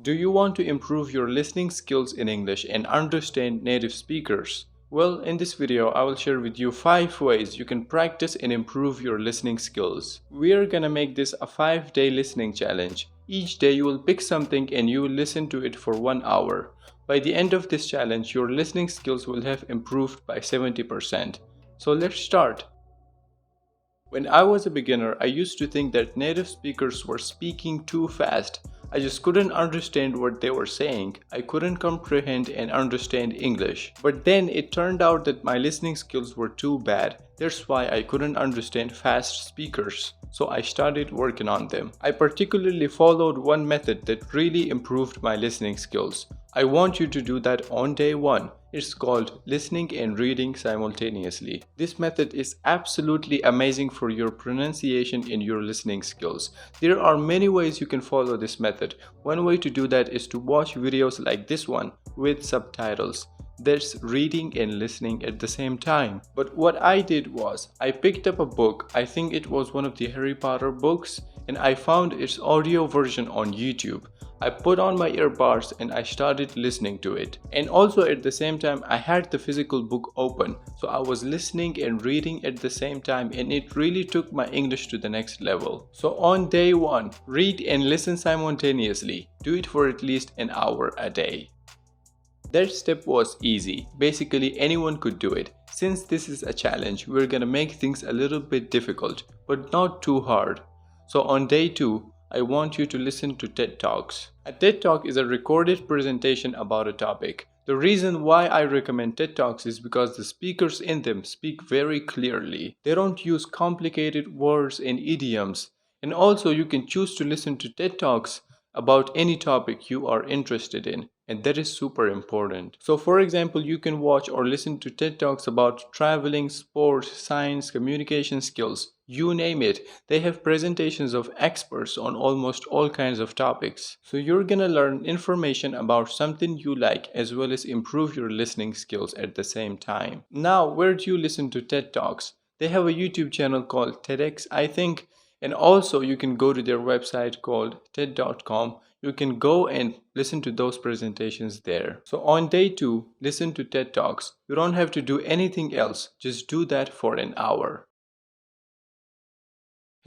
Do you want to improve your listening skills in English and understand native speakers? Well, in this video, I will share with you 5 ways you can practice and improve your listening skills. We are gonna make this a 5-day listening challenge. Each day you will pick something and you will listen to it for 1 hour. By the end of this challenge, your listening skills will have improved by 70%. So let's start. When I was a beginner, I used to think that native speakers were speaking too fast. I just couldn't understand what they were saying. I couldn't comprehend and understand English. But then it turned out that my listening skills were too bad. That's why I couldn't understand fast speakers. So I started working on them. I particularly followed one method that really improved my listening skills. I want you to do that on day 1. It's called listening and reading simultaneously. This method is absolutely amazing for your pronunciation and your listening skills. There are many ways you can follow this method. One way to do that is to watch videos like this one with subtitles. That's reading and listening at the same time. But what I did was, I picked up a book, I think it was one of the Harry Potter books, and I found its audio version on YouTube. I put on my earbuds and I started listening to it. And also at the same time I had the physical book open. So I was listening and reading at the same time, and it really took my English to the next level. So on day 1, read and listen simultaneously. Do it for at least an hour a day. That step was easy. Basically anyone could do it. Since this is a challenge, we're gonna make things a little bit difficult, but not too hard. So on day 2, I want you to listen to TED Talks. A TED Talk is a recorded presentation about a topic. The reason why I recommend TED Talks is because the speakers in them speak very clearly. They don't use complicated words and idioms. And also you can choose to listen to TED Talks about any topic you are interested in, and that is super important. So for example, you can watch or listen to TED Talks about traveling, sports, science, communication skills, you name it. They have presentations of experts on almost all kinds of topics. So you're gonna learn information about something you like as well as improve your listening skills at the same time. Now, where do you listen to TED Talks? They have a YouTube channel called TEDx, I think. And also you can go to their website called TED.com. You can go and listen to those presentations there. So on day 2, listen to TED Talks. You don't have to do anything else. Just do that for an hour.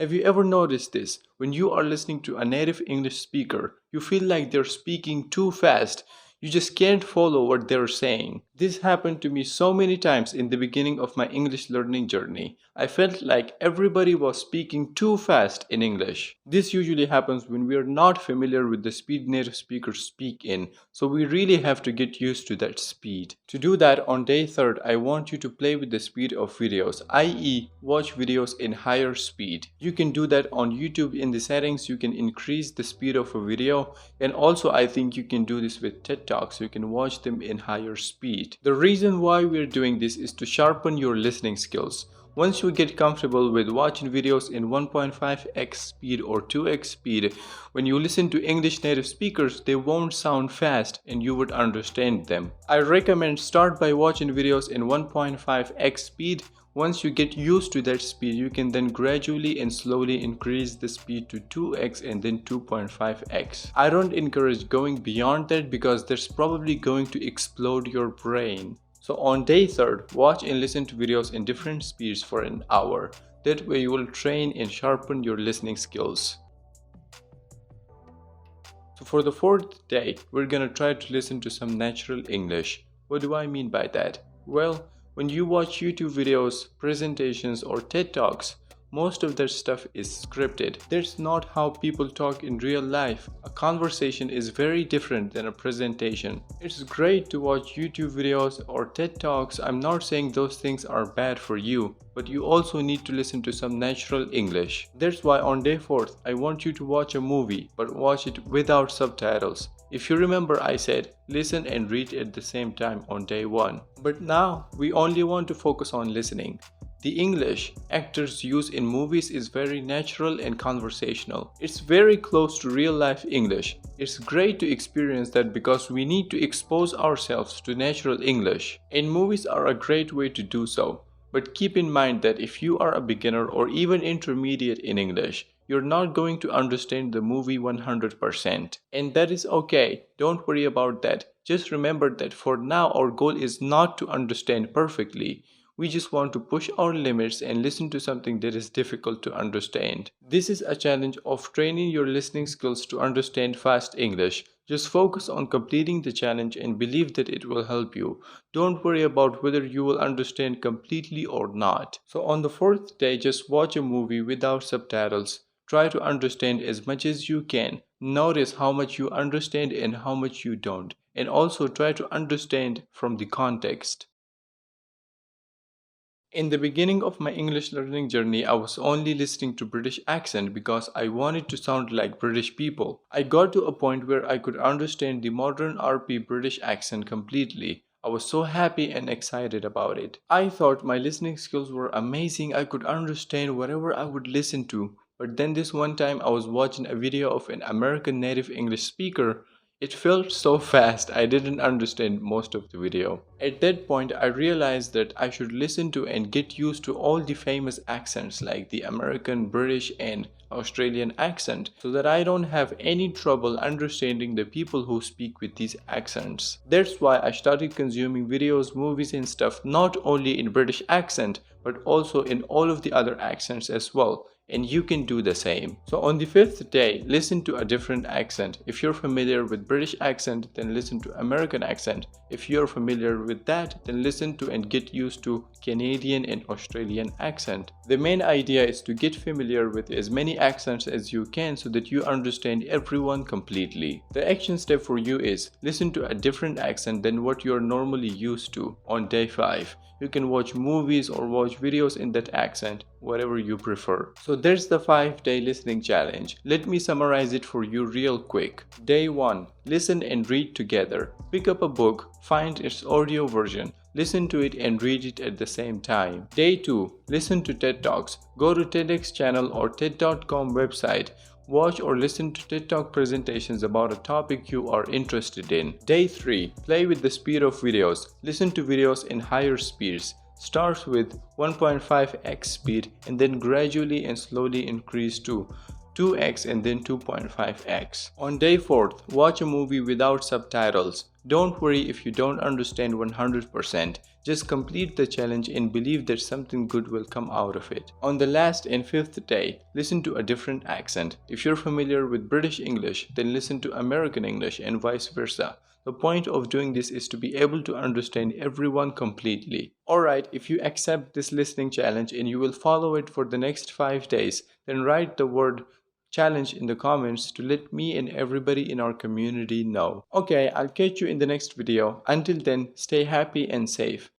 Have you ever noticed this? When you are listening to a native English speaker, you feel like they're speaking too fast. You just can't follow what they're saying. This happened to me so many times in the beginning of my English learning journey. I felt like everybody was speaking too fast in English. This usually happens when we are not familiar with the speed native speakers speak in, so we really have to get used to that speed. To do that, on day 3, I want you to play with the speed of videos, i.e. watch videos in higher speed. You can do that on YouTube. In the settings, you can increase the speed of a video, and also I think you can do this with TED Talks. You can watch them in higher speed. The reason why we're doing this is to sharpen your listening skills. Once you get comfortable with watching videos in 1.5x speed or 2x speed, when you listen to English native speakers, they won't sound fast and you would understand them. I recommend start by watching videos in 1.5x speed. Once you get used to that speed, you can then gradually and slowly increase the speed to 2x and then 2.5x. I don't encourage going beyond that because that's probably going to explode your brain. So on day 3, watch and listen to videos in different speeds for an hour. That way you will train and sharpen your listening skills. So for the 4th day, we're gonna try to listen to some natural English. What do I mean by that? Well, when you watch YouTube videos, presentations, or TED Talks, most of their stuff is scripted. That's not how people talk in real life. A conversation is very different than a presentation. It's great to watch YouTube videos or TED Talks. I'm not saying those things are bad for you, but you also need to listen to some natural English. That's why on day 4, I want you to watch a movie, but watch it without subtitles. If you remember, I said listen and read at the same time on day 1. But now we only want to focus on listening. The English actors use in movies is very natural and conversational. It's very close to real life English. It's great to experience that because we need to expose ourselves to natural English. And movies are a great way to do so. But keep in mind that if you are a beginner or even intermediate in English, you're not going to understand the movie 100%. And that is okay, don't worry about that. Just remember that for now our goal is not to understand perfectly. We just want to push our limits and listen to something that is difficult to understand. This is a challenge of training your listening skills to understand fast English. Just focus on completing the challenge and believe that it will help you. Don't worry about whether you will understand completely or not. So on the fourth day, just watch a movie without subtitles. Try to understand as much as you can. Notice how much you understand and how much you don't. And also try to understand from the context. In the beginning of my English learning journey, I was only listening to British accent because I wanted to sound like British people. I got to a point where I could understand the modern RP British accent completely. I was so happy and excited about it. I thought my listening skills were amazing. I could understand whatever I would listen to. But then this one time I was watching a video of an American native English speaker. It felt so fast, I didn't understand most of the video. At that point, I realized that I should listen to and get used to all the famous accents like the American, British, and Australian accent so that I don't have any trouble understanding the people who speak with these accents. That's why I started consuming videos, movies, and stuff not only in British accent but also in all of the other accents as well. And you can do the same. So on the fifth day, listen to a different accent. If you're familiar with British accent, then listen to American accent. If you're familiar with that, then listen to and get used to Canadian and Australian accent. The main idea is to get familiar with as many accents as you can so that you understand everyone completely. The action step for you is listen to a different accent than what you're normally used to on day 5. You can watch movies or watch videos in that accent, whatever you prefer. So there's the 5-day listening challenge. Let me summarize it for you real quick. Day 1. Listen and read together. Pick up a book, find its audio version, listen to it and read it at the same time. Day 2. Listen to TED Talks. Go to TEDx channel or TED.com website. Watch or listen to TED Talk presentations about a topic you are interested in. Day 3. Play with the speed of videos. Listen to videos in higher speeds. Start with 1.5x speed and then gradually and slowly increase to 2x and then 2.5x. On day 4th, watch a movie without subtitles. Don't worry if you don't understand 100%. Just complete the challenge and believe that something good will come out of it. On the last and 5th day, listen to a different accent. If you're familiar with British English, then listen to American English and vice versa. The point of doing this is to be able to understand everyone completely. Alright, if you accept this listening challenge and you will follow it for the next 5 days, then write the word challenge in the comments to let me and everybody in our community know. Okay, I'll catch you in the next video. Until then, stay happy and safe.